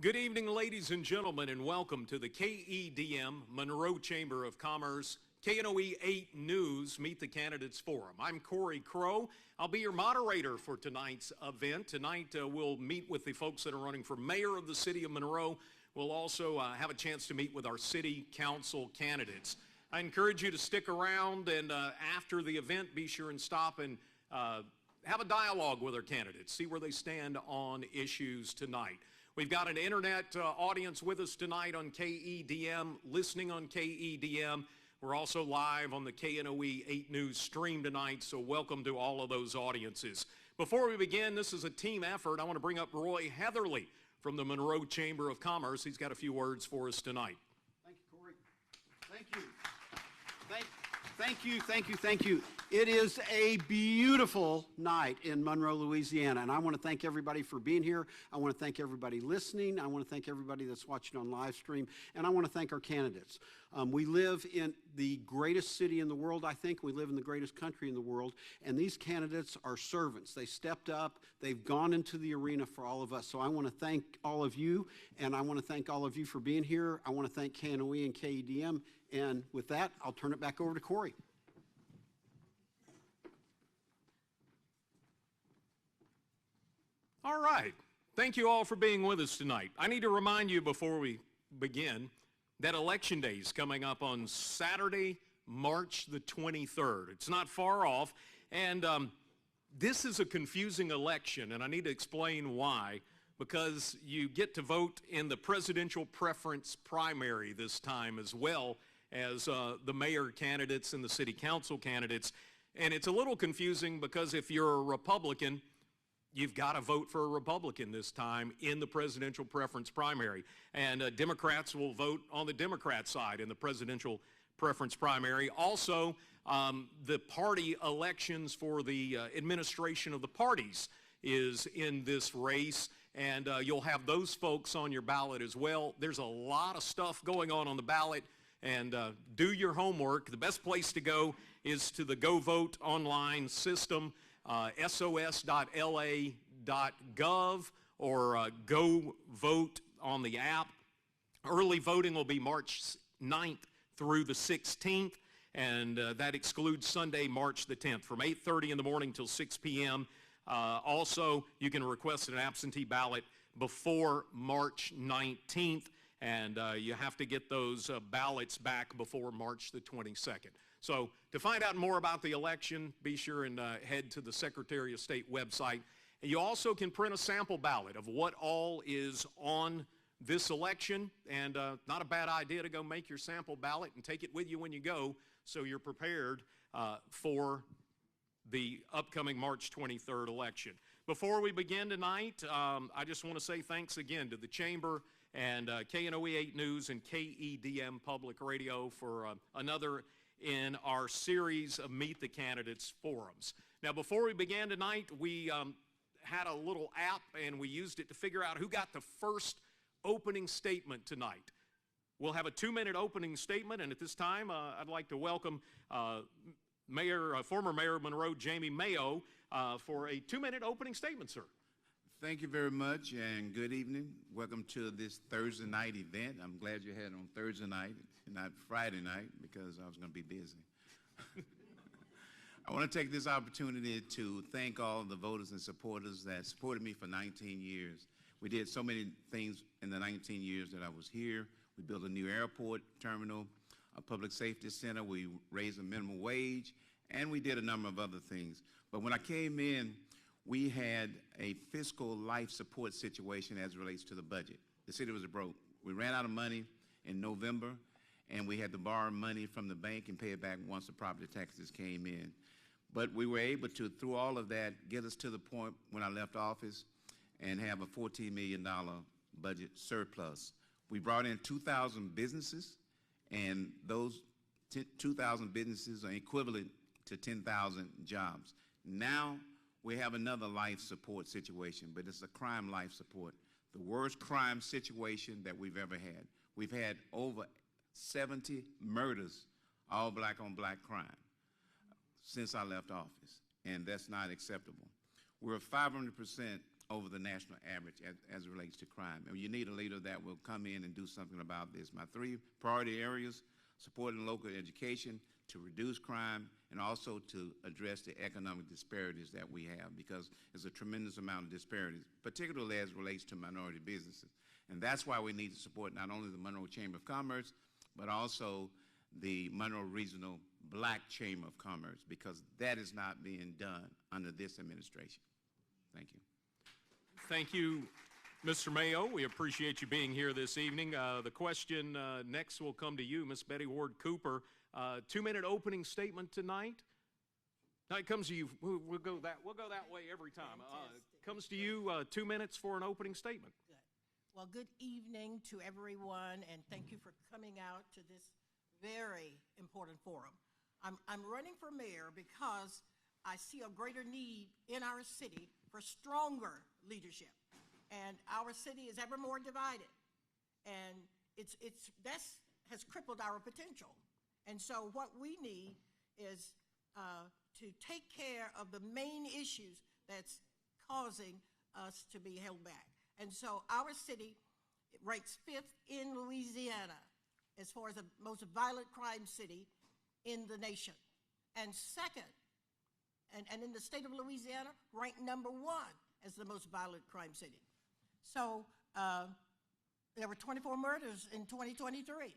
Good evening, ladies and gentlemen, and welcome to the KEDM Monroe Chamber of Commerce KNOE 8 News Meet the Candidates Forum. I'm Corey Crow. I'll be your moderator for tonight's event. Tonight we'll meet with the folks that are running for mayor of the city of Monroe. We'll also have a chance to meet with our city council candidates. I encourage you to stick around, and after the event, be sure and stop and have a dialogue with our candidates, see where they stand on issues tonight. We've got an internet audience with us tonight on KEDM, listening on KEDM. We're also live on the KNOE 8 News stream tonight, so welcome to all of those audiences. Before we begin, this is a team effort. I want to bring up Roy Heatherly from the Monroe Chamber of Commerce. He's got a few words for us tonight. Thank you, Corey. Thank you. It is a beautiful night in Monroe, Louisiana, and I want to thank everybody for being here. I want to thank everybody listening. I want to thank everybody that's watching on live stream, and I want to thank our candidates. We live in the greatest city in the world, I think. We live in the greatest country in the world, and these candidates are servants. They stepped up. They've gone into the arena for all of us, so I want to thank all of you, and I want to thank all of you for being here. I want to thank KNOE and KEDM, and with that, I'll turn it back over to Corey. All right. Thank you all for being with us tonight. I need to remind you before we begin that Election Day is coming up on Saturday, March the 23rd. It's not far off, and this is a confusing election, and I need to explain why, because you get to vote in the presidential preference primary this time as well as the mayor candidates and the city council candidates. And it's a little confusing because if you're a Republican, you've got to vote for a Republican this time in the presidential preference primary. And Democrats will vote on the Democrat side in the presidential preference primary. Also, the party elections for the administration of the parties is in this race, and you'll have those folks on your ballot as well. There's a lot of stuff going on the ballot, and do your homework. The best place to go is to the Go Vote online system, sos.la.gov, or Go Vote on the app. Early voting will be March 9th through the 16th, and that excludes Sunday, March the 10th, from 8:30 in the morning till 6 p.m. Also, you can request an absentee ballot before March 19th, and you have to get those ballots back before March the 22nd. So to find out more about the election, be sure and head to the Secretary of State website. And you also can print a sample ballot of what all is on this election, and not a bad idea to go make your sample ballot and take it with you when you go so you're prepared for the upcoming March 23rd election. Before we begin tonight, I just want to say thanks again to the Chamber and KNOE 8 News and KEDM Public Radio for another in our series of Meet the Candidates forums. Now, before we began tonight, we had a little app, and we used it to figure out who got the first opening statement tonight. We'll have a 2-minute opening statement, and at this time, I'd like to welcome former Mayor of Monroe, Jamie Mayo, for a 2-minute opening statement, sir. Thank you very much, and good evening. Welcome to this Thursday night event. I'm glad you had it on Thursday night and not Friday night, because I was going to be busy. I want to take this opportunity to thank all the voters and supporters that supported me for 19 years. We did so many things in the 19 years that I was here. We built a new airport terminal, a public safety center. We raised the minimum wage, and we did a number of other things. But when I came in, we had a fiscal life support situation as it relates to the budget. The city was broke. We ran out of money in November, and we had to borrow money from the bank and pay it back once the property taxes came in. But we were able to, through all of that, get us to the point when I left office and have a $14 million budget surplus. We brought in 2,000 businesses, and those 2,000 businesses are equivalent to 10,000 jobs. Now we have another life support situation, but it's a crime life support, the worst crime situation that we've ever had. We've had over 70 murders, all black on black crime, since I left office, and that's not acceptable. We're 500% over the national average as it relates to crime. And you need a leader that will come in and do something about this. My three priority areas: supporting local education to reduce crime, and also to address the economic disparities that we have, because there's a tremendous amount of disparities, particularly as it relates to minority businesses. And that's why we need to support not only the Monroe Chamber of Commerce, but also the Monroe Regional Black Chamber of Commerce, because that is not being done under this administration. Thank you. Thank you, Mr. Mayo. We appreciate you being here this evening. The question next will come to you, Ms. Betty Ward Cooper. 2-minute opening statement tonight. Now it comes to you. We'll go that way every time. Comes to you. 2 minutes for an opening statement. Good. Well, good evening to everyone, and thank you for coming out to this very important forum. I'm running for mayor because I see a greater need in our city for stronger leadership, and our city is ever more divided, and that has crippled our potential. And so what we need is to take care of the main issues that's causing us to be held back. And so our city ranks 5th in Louisiana as far as the most violent crime city in the nation. And second, and in the state of Louisiana, ranked number 1 as the most violent crime city. So there were 24 murders in 2023.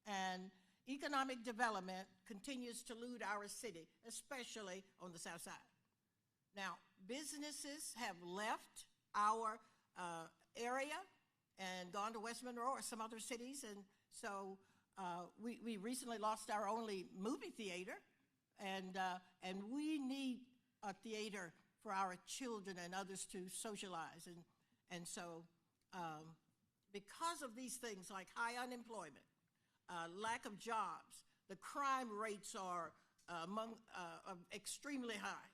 And economic development continues to elude our city, especially on the south side. Now, businesses have left our area and gone to West Monroe or some other cities, and so we recently lost our only movie theater, and we need a theater for our children and others to socialize, and so because of these things like high unemployment, lack of jobs, the crime rates are extremely high,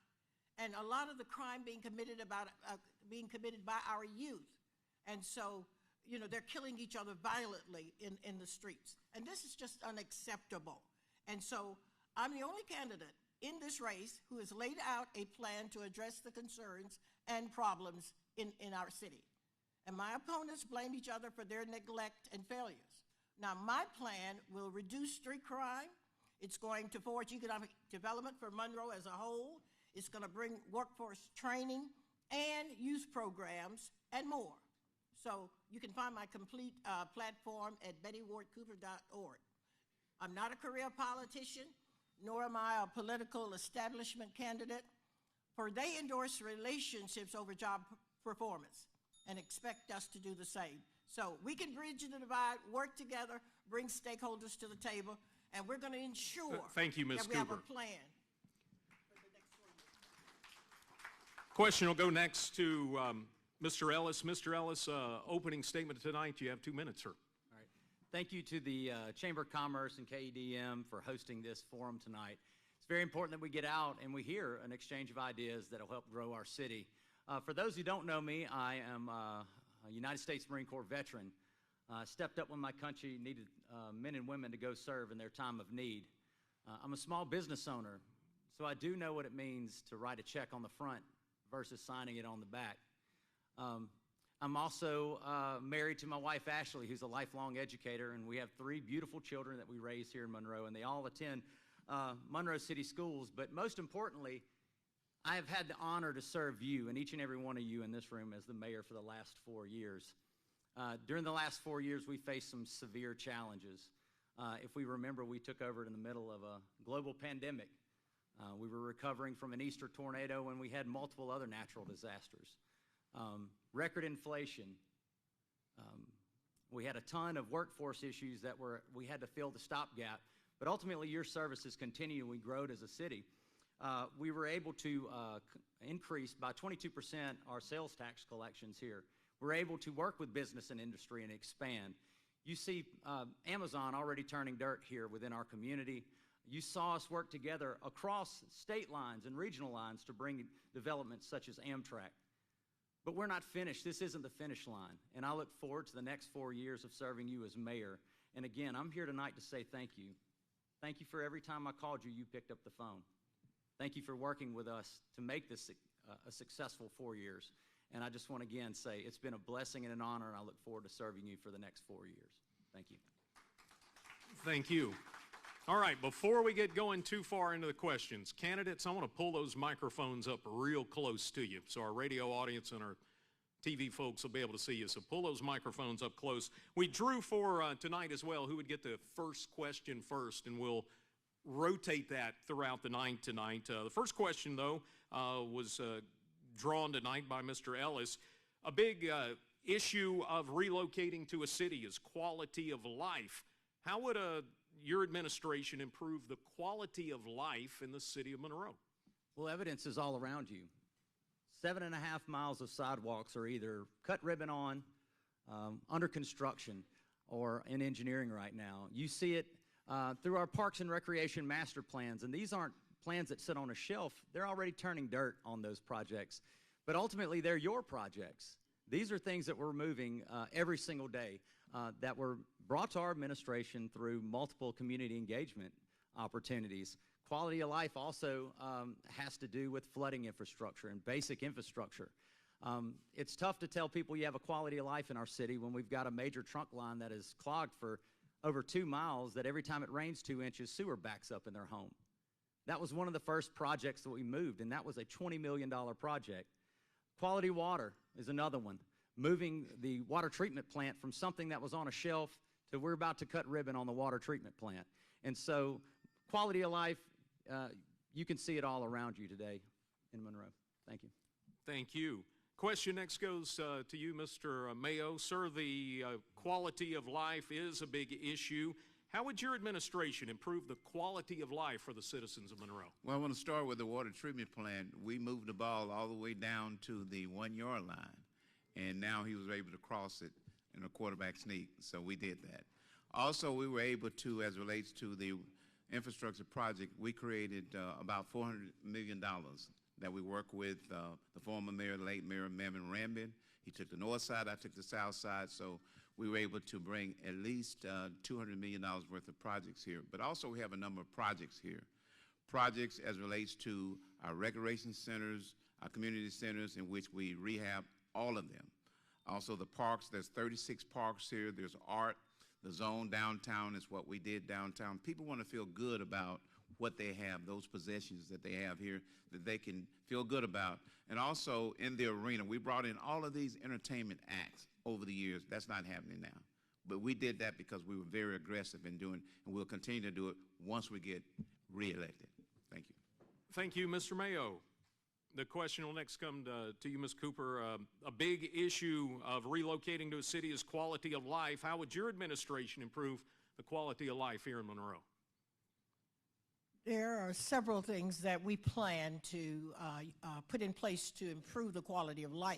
and a lot of the crime being committed by our youth. And so, you know, they're killing each other violently in the streets. And this is just unacceptable. And so I'm the only candidate in this race who has laid out a plan to address the concerns and problems in our city. And my opponents blame each other for their neglect and failures. Now, my plan will reduce street crime. It's going to forge economic development for Monroe as a whole. It's going to bring workforce training and youth programs and more. So you can find my complete platform at bettywardcooper.org. I'm not a career politician, nor am I a political establishment candidate, for they endorse relationships over job performance and expect us to do the same. So we can bridge the divide, work together, bring stakeholders to the table, and we're going to ensure Thank you, Ms. that we have Cooper. a plan. Question will go next to Mr. Ellis. Mr. Ellis, opening statement tonight. You have 2 minutes, sir. All right. Thank you to the Chamber of Commerce and KEDM for hosting this forum tonight. It's very important that we get out and we hear an exchange of ideas that will help grow our city. For those who don't know me, I am a United States Marine Corps veteran. Stepped up when my country needed men and women to go serve in their time of need. I'm a small business owner, so I do know what it means to write a check on the front versus signing it on the back. I'm also married to my wife, Ashley, who's a lifelong educator, and we have 3 beautiful children that we raise here in Monroe, and they all attend Monroe City Schools. But most importantly, I have had the honor to serve you and each and every one of you in this room as the mayor for the last 4 years. During the last 4 years, we faced some severe challenges. If we remember, we took over in the middle of a global pandemic. We were recovering from an Easter tornado, and we had multiple other natural disasters. Record inflation. We had a ton of workforce issues that we had to fill the stopgap. But ultimately, your services continue, and we growed as a city. We were able to increase by 22% our sales tax collections here. We're able to work with business and industry and expand. You see Amazon already turning dirt here within our community. You saw us work together across state lines and regional lines to bring developments such as Amtrak. But we're not finished. This isn't the finish line. And I look forward to the next 4 years of serving you as mayor. And again, I'm here tonight to say thank you. Thank you for every time I called you, you picked up the phone. Thank you for working with us to make this a successful 4 years. And I just want to again say it's been a blessing and an honor, and I look forward to serving you for the next 4 years. Thank you. Thank you. All right, before we get going too far into the questions, candidates, I want to pull those microphones up real close to you so our radio audience and our TV folks will be able to see you. So pull those microphones up close. We drew for tonight as well who would get the first question first, and we'll rotate that throughout the night tonight. The first question, though, was drawn tonight by Mr. Ellis. A big issue of relocating to a city is quality of life. How would your administration improve the quality of life in the city of Monroe? Well, evidence is all around you. 7.5 miles of sidewalks are either cut ribbon on, under construction, or in engineering right now. You see it through our parks and recreation master plans, and these aren't plans that sit on a shelf. They're already turning dirt on those projects, but ultimately they're your projects. These are things that we're moving every single day that were brought to our administration through multiple community engagement opportunities. Quality of life also has to do with flooding infrastructure and basic infrastructure. It's tough to tell people you have a quality of life in our city when we've got a major trunk line that is clogged for over 2 miles, that every time it rains 2 inches, sewer backs up in their home. That was one of the first projects that we moved, and that was a $20 million project. Quality water is another one. Moving the water treatment plant from something that was on a shelf to we're about to cut ribbon on the water treatment plant. And so quality of life, you can see it all around you today in Monroe. Thank you. Thank you. Question next goes to you, Mr. Mayo. Sir, the quality of life is a big issue. How would your administration improve the quality of life for the citizens of Monroe? Well, I want to start with the water treatment plant. We moved the ball all the way down to the 1-yard line, and now he was able to cross it in a quarterback sneak, so we did that. Also, we were able to, as it relates to the infrastructure project, we created about $400 million that we work with the former mayor, the late Mayor Melvin Rambin. He took the north side, I took the south side, so we were able to bring at least $200 million worth of projects here. But also we have a number of projects here. Projects as relates to our recreation centers, our community centers in which we rehab all of them. Also the parks, there's 36 parks here, there's art. The zone downtown is what we did downtown. People want to feel good about what they have, those possessions that they have here that they can feel good about. And also in the arena, we brought in all of these entertainment acts over the years. That's not happening now. But we did that because we were very aggressive in doing, and we'll continue to do it once we get reelected. Thank you. Thank you, Mr. Mayo. The question will next come to you, Ms. Cooper. A big issue of relocating to a city is quality of life. How would your administration improve the quality of life here in Monroe? There are several things that we plan to put in place to improve the quality of life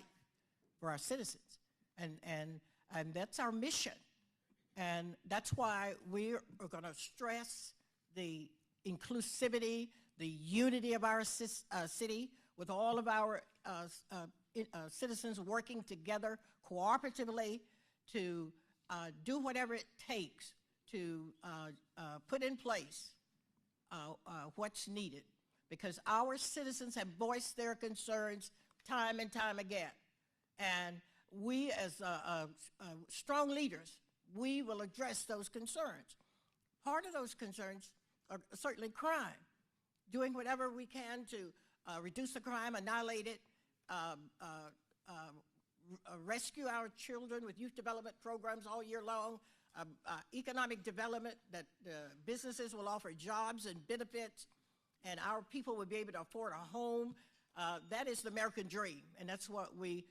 for our citizens. And that's our mission. And that's why we are going to stress the inclusivity, the unity of our city, with all of our citizens working together cooperatively to do whatever it takes to put in place what's needed. Because our citizens have voiced their concerns time and time again. And we as strong leaders, we will address those concerns. Part of those concerns are certainly crime, doing whatever we can to reduce the crime, annihilate it, rescue our children with youth development programs all year long, economic development that businesses will offer jobs and benefits, and our people will be able to afford a home. That is the American dream, and that's what we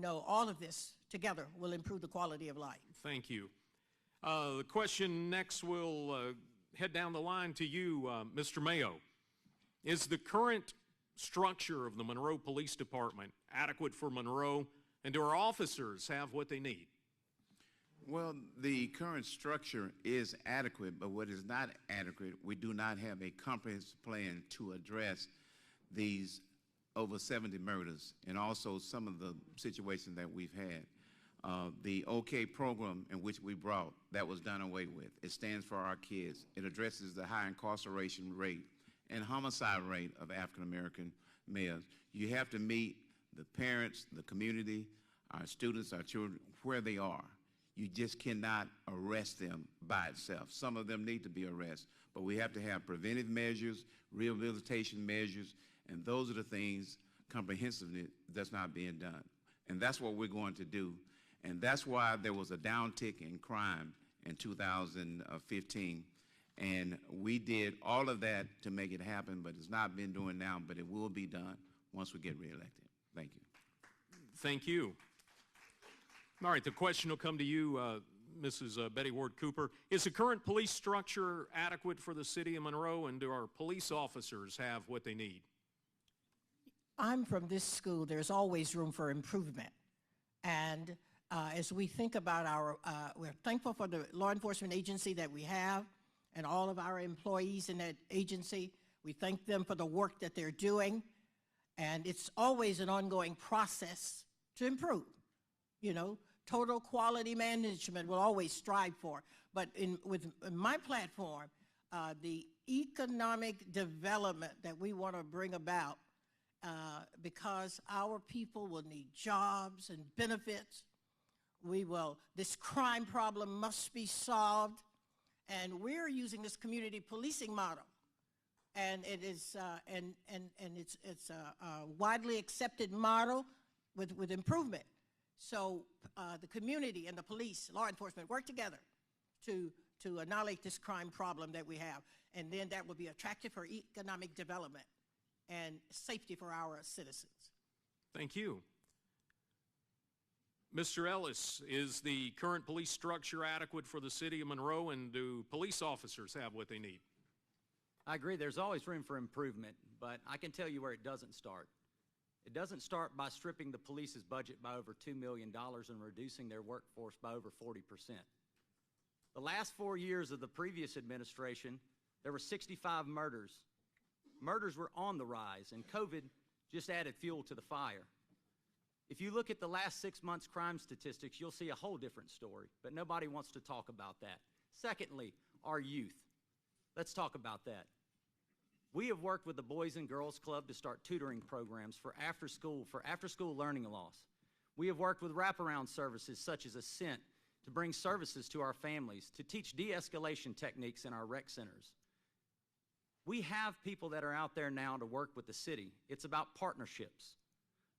know. All of this together will improve the quality of life. Thank you. The question next will head down the line to you, Mr. Mayo. Is the current structure of the Monroe Police Department adequate for Monroe, and do our officers have what they need? Well, the current structure is adequate, but what is not adequate, we do not have a comprehensive plan to address these over 70 murders and also some of the situations that we've had. The OK program in which we brought, that was done away with. It stands for our kids. It addresses the high incarceration rate and homicide rate of African-American males. You have to meet the parents, the community, our students, our children, where they are. You just cannot arrest them by itself. Some of them need to be arrested, but we have to have preventive measures, rehabilitation measures, and those are the things comprehensively that's not being done. And that's what we're going to do. And that's why there was a downtick in crime in 2015. And we did all of that to make it happen, but it's not been doing now, but it will be done once we get reelected. Thank you. Thank you. All right, the question will come to you, Mrs. Betty Ward Cooper. Is the current police structure adequate for the city of Monroe, and do our police officers have what they need? I'm from this school. There's always room for improvement. And as we think about we're thankful for the law enforcement agency that we have and all of our employees in that agency. We thank them for the work that they're doing. And it's always an ongoing process to improve. You know, total quality management we'll always strive for. But in my platform, the economic development that we want to bring about, because our people will need jobs and benefits. This crime problem must be solved. And we're using this community policing model. And it is, it's a widely accepted model with improvement. So the community and the police, law enforcement work together to annihilate this crime problem that we have. And then that will be attractive for economic development and safety for our citizens. Thank you. Mr. Ellis, is the current police structure adequate for the city of Monroe, and do police officers have what they need? I agree, there's always room for improvement, but I can tell you where it doesn't start. It doesn't start by stripping the police's budget by over $2 million and reducing their workforce by over 40%. The last 4 years of the previous administration, there were 65 murders. Murders were on the rise, and COVID just added fuel to the fire. If you look at the last 6 months' crime statistics, you'll see a whole different story, but nobody wants to talk about that. Secondly, our youth. Let's talk about that. We have worked with the Boys and Girls Club to start tutoring programs for after-school learning loss. We have worked with wraparound services such as Ascent to bring services to our families, to teach de-escalation techniques in our rec centers. We have people that are out there now to work with the city. It's about partnerships.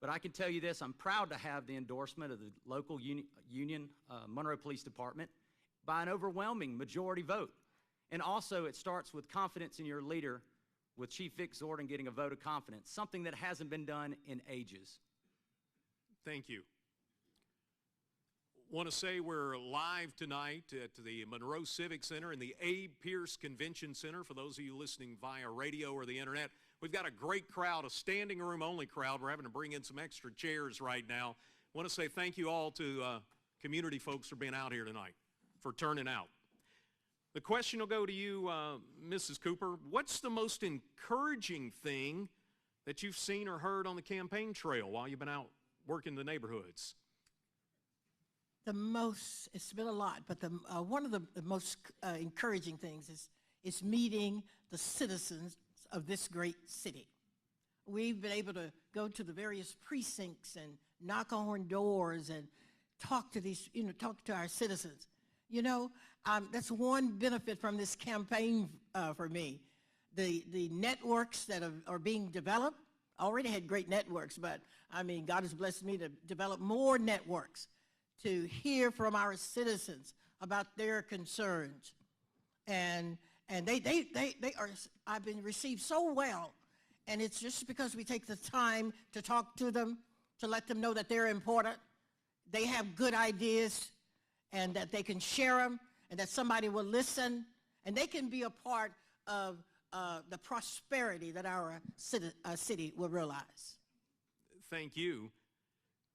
But I can tell you this, I'm proud to have the endorsement of the local union, Monroe Police Department, by an overwhelming majority vote. And also it starts with confidence in your leader, with Chief Vic Zorden getting a vote of confidence, something that hasn't been done in ages. Thank you. Want to say we're live tonight at the Monroe Civic Center and the Abe Pierce Convention Center. For those of you listening via radio or the internet, we've got a great crowd, a standing room only crowd. We're having to bring in some extra chairs right now. Want to say thank you all to community folks for being out here tonight, for turning out. The question will go to you, Mrs. Cooper. What's the most encouraging thing that you've seen or heard on the campaign trail while you've been out working the neighborhoods? It's been a lot, but one of the most encouraging things is meeting the citizens of this great city. We've been able to go to the various precincts and knock on doors and talk to our citizens. You know, that's one benefit from this campaign for me. The networks that are being developed, I already had great networks, but I mean, God has blessed me to develop more networks to hear from our citizens about their concerns. And they are, I've been received so well. And it's just because we take the time to talk to them, to let them know that they're important, they have good ideas, and that they can share them, and that somebody will listen, and they can be a part of the prosperity that our city will realize. Thank you.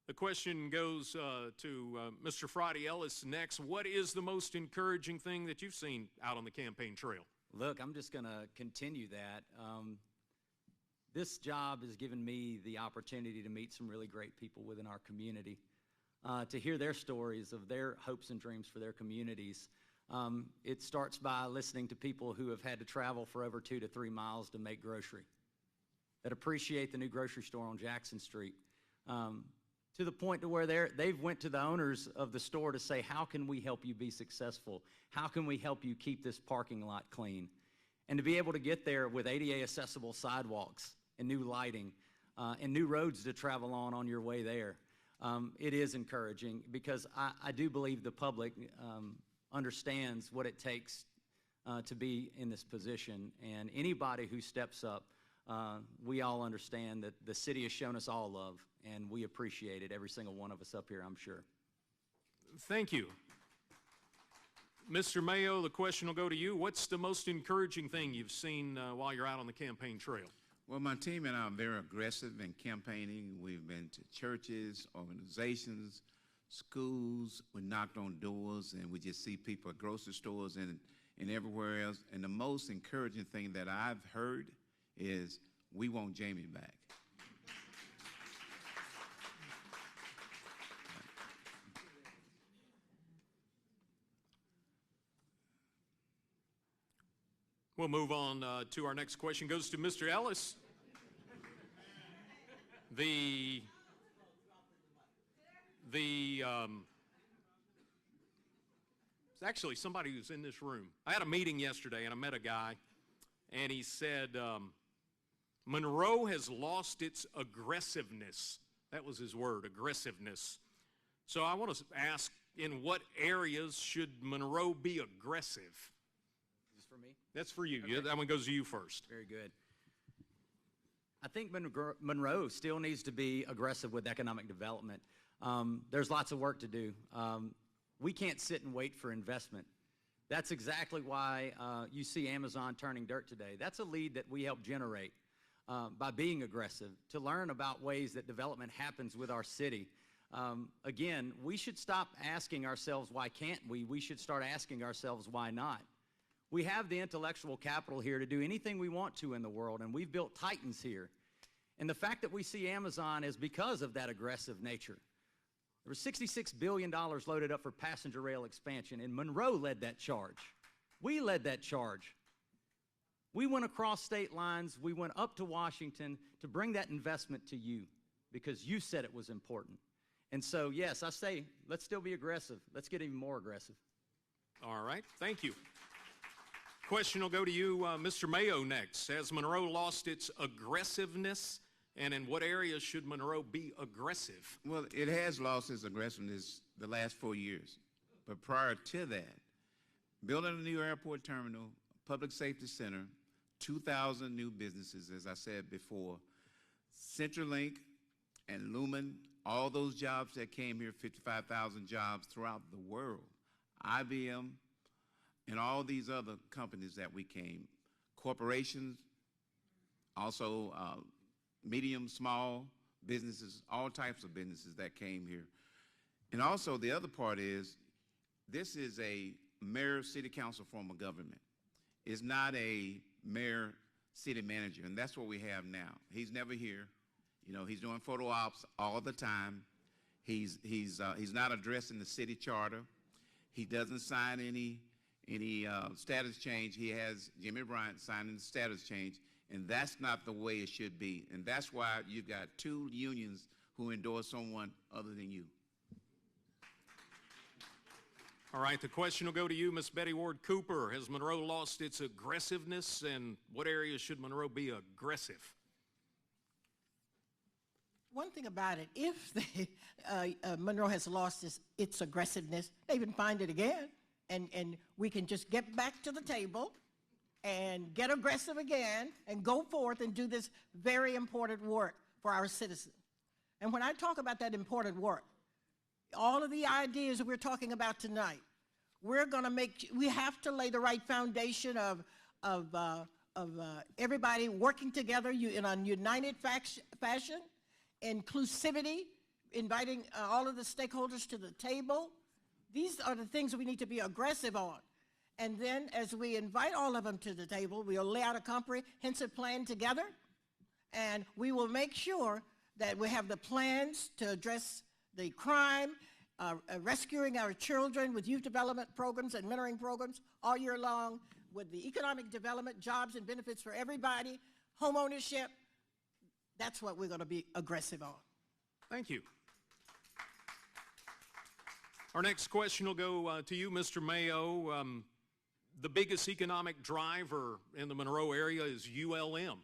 The question goes to Mr. Friday Ellis next. What is the most encouraging thing that you've seen out on the campaign trail? Look, I'm just going to continue that. This job has given me the opportunity to meet some really great people within our community, to hear their stories of their hopes and dreams for their communities. It starts by listening to people who have had to travel for over 2 to 3 miles to make grocery, that appreciate the new grocery store on Jackson Street, to the point to where they've went to the owners of the store to say, how can we help you be successful? How can we help you keep this parking lot clean? And to be able to get there with ADA accessible sidewalks and new lighting and new roads to travel on your way there, it is encouraging, because I do believe the public understands what it takes to be in this position. And anybody who steps up, we all understand that the city has shown us all love, and we appreciate it, every single one of us up here, I'm sure. Thank you. Mr. Mayo, the question will go to you. What's the most encouraging thing you've seen while you're out on the campaign trail? Well, my team and I are very aggressive in campaigning. We've been to churches, organizations, schools. We knocked on doors, and we just see people at grocery stores and everywhere else. And the most encouraging thing that I've heard is, we want Jamie back. We'll move on to our next question. Goes to Mr. Ellis. It's actually somebody who's in this room. I had a meeting yesterday, and I met a guy, and he said, Monroe has lost its aggressiveness. That was his word, aggressiveness. So I want to ask, in what areas should Monroe be aggressive? Is this for me? That's for you. Okay. Yeah, that one goes to you first. Very good. I think Monroe still needs to be aggressive with economic development. There's lots of work to do. We can't sit and wait for investment. That's exactly why you see Amazon turning dirt today. That's a lead that we help generate by being aggressive, to learn about ways that development happens with our city. Again, we should stop asking ourselves, why can't we? We should start asking ourselves, why not? We have the intellectual capital here to do anything we want to in the world, and we've built titans here. And the fact that we see Amazon is because of that aggressive nature. There was $66 billion loaded up for passenger rail expansion, and Monroe led that charge. We led that charge. We went across state lines. We went up to Washington to bring that investment to you, because you said it was important. And so, yes, I say, let's still be aggressive. Let's get even more aggressive. All right, thank you. Question will go to you, Mr. Mayo, next. Has Monroe lost its aggressiveness, and in what areas should Monroe be aggressive? Well, it has lost its aggressiveness the last 4 years. But prior to that, building a new airport terminal, public safety center, 2,000 new businesses, as I said before, CenturyLink and Lumen, all those jobs that came here, 55,000 jobs throughout the world, IBM, and all these other companies that we came, corporations, also medium, small businesses, all types of businesses that came here. And also the other part is, this is a mayor city council form of government. It's not a mayor city manager, and that's what we have now. He's never here. You know, he's doing photo ops all the time. He's not addressing the city charter. He doesn't sign any status change. He has Jimmy Bryant signing the status change, and that's not the way it should be. And that's why you've got two unions who endorse someone other than you. All right, the question will go to you, Ms. Betty Ward Cooper. Has Monroe lost its aggressiveness, and what areas should Monroe be aggressive? One thing about it, if Monroe has lost its aggressiveness, they can find it again, and we can just get back to the table and get aggressive again and go forth and do this very important work for our citizens. And when I talk about that important work, all of the ideas that we're talking about tonight, we have to lay the right foundation of everybody working together in a united fashion, inclusivity, inviting all of the stakeholders to the table. These are the things that we need to be aggressive on. And then as we invite all of them to the table, we'll lay out a comprehensive plan together, and we will make sure that we have the plans to address the crime, rescuing our children with youth development programs and mentoring programs all year long, with the economic development, jobs and benefits for everybody, home ownership. That's what we're going to be aggressive on. Thank you. Our next question will go to you, Mr. Mayo. The biggest economic driver in the Monroe area is ULM.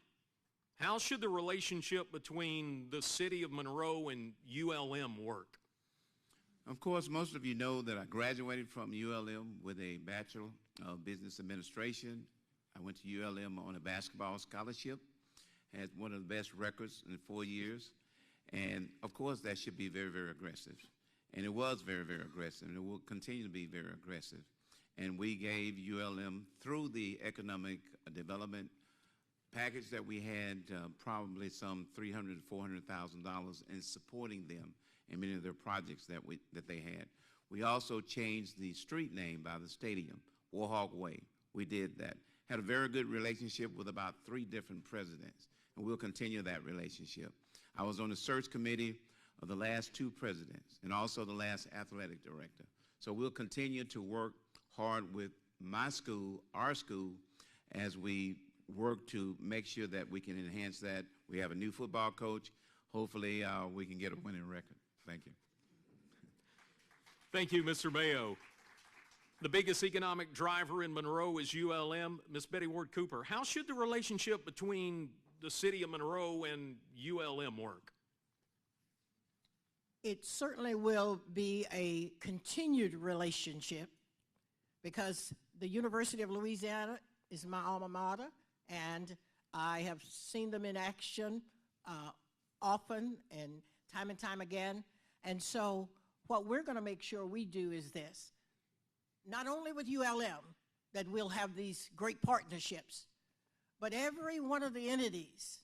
How should the relationship between the city of Monroe and ULM work? Of course, most of you know that I graduated from ULM with a Bachelor of Business Administration. I went to ULM on a basketball scholarship, had one of the best records in 4 years, and of course that should be very, very aggressive. And it was very, very aggressive, and it will continue to be very aggressive. And we gave ULM, through the economic development package that we had, probably some $300,000 to $400,000 in supporting them in many of their projects that they had. We also changed the street name by the stadium, Warhawk Way. We did that. Had a very good relationship with about 3 different presidents, and we'll continue that relationship. I was on the search committee of the last 2 presidents and also the last athletic director. So we'll continue to work hard with my school, our school, as we work to make sure that we can enhance that. We have a new football coach. Hopefully we can get a winning record. Thank you. Thank you, Mr. Mayo. The biggest economic driver in Monroe is ULM. Ms. Betty Ward Cooper, how should the relationship between the city of Monroe and ULM work? It certainly will be a continued relationship because the University of Louisiana is my alma mater, and I have seen them in action often and time again. And so what we're going to make sure we do is this. Not only with ULM that we'll have these great partnerships, but every one of the entities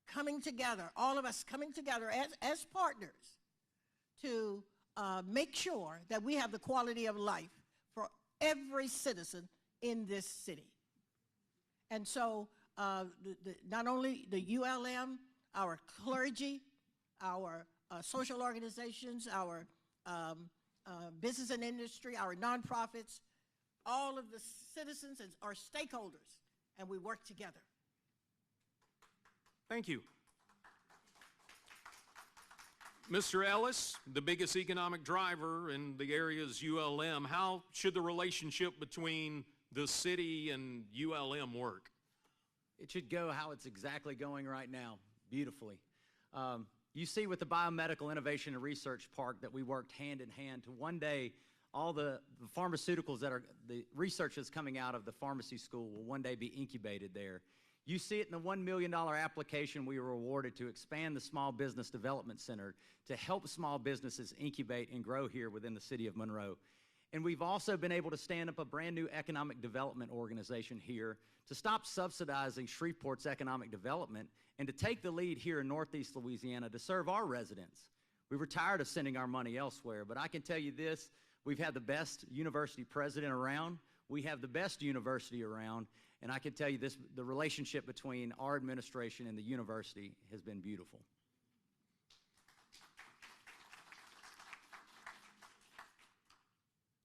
coming together, all of us coming together as partners to make sure that we have the quality of life for every citizen in this city. And so not only the ULM, our clergy, our social organizations, our business and industry, our nonprofits, all of the citizens are stakeholders, and we work together. Thank you. Mr. Ellis, the biggest economic driver in the area is ULM. How should the relationship between the city and ULM work? It should go how it's exactly going right now, beautifully. You see with the Biomedical Innovation and Research Park that we worked hand in hand to one day all the pharmaceuticals that are, the research that's coming out of the pharmacy school will one day be incubated there. You see it in the $1 million application we were awarded to expand the Small Business Development Center to help small businesses incubate and grow here within the city of Monroe. And we've also been able to stand up a brand new economic development organization here to stop subsidizing Shreveport's economic development and to take the lead here in Northeast Louisiana to serve our residents. We were tired of sending our money elsewhere, but I can tell you this, we've had the best university president around, we have the best university around, and I can tell you this, the relationship between our administration and the university has been beautiful.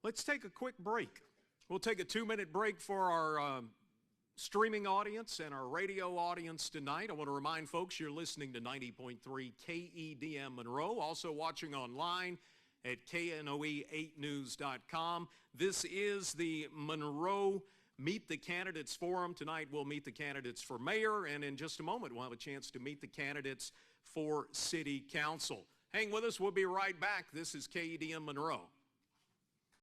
Let's take a quick break. We'll take a 2-minute break for our streaming audience and our radio audience tonight. I want to remind folks you're listening to 90.3 KEDM Monroe, also watching online at knoe8news.com. This is the Monroe Meet the Candidates Forum. Tonight we'll meet the candidates for mayor, and in just a moment we'll have a chance to meet the candidates for city council. Hang with us, we'll be right back. This is KEDM Monroe.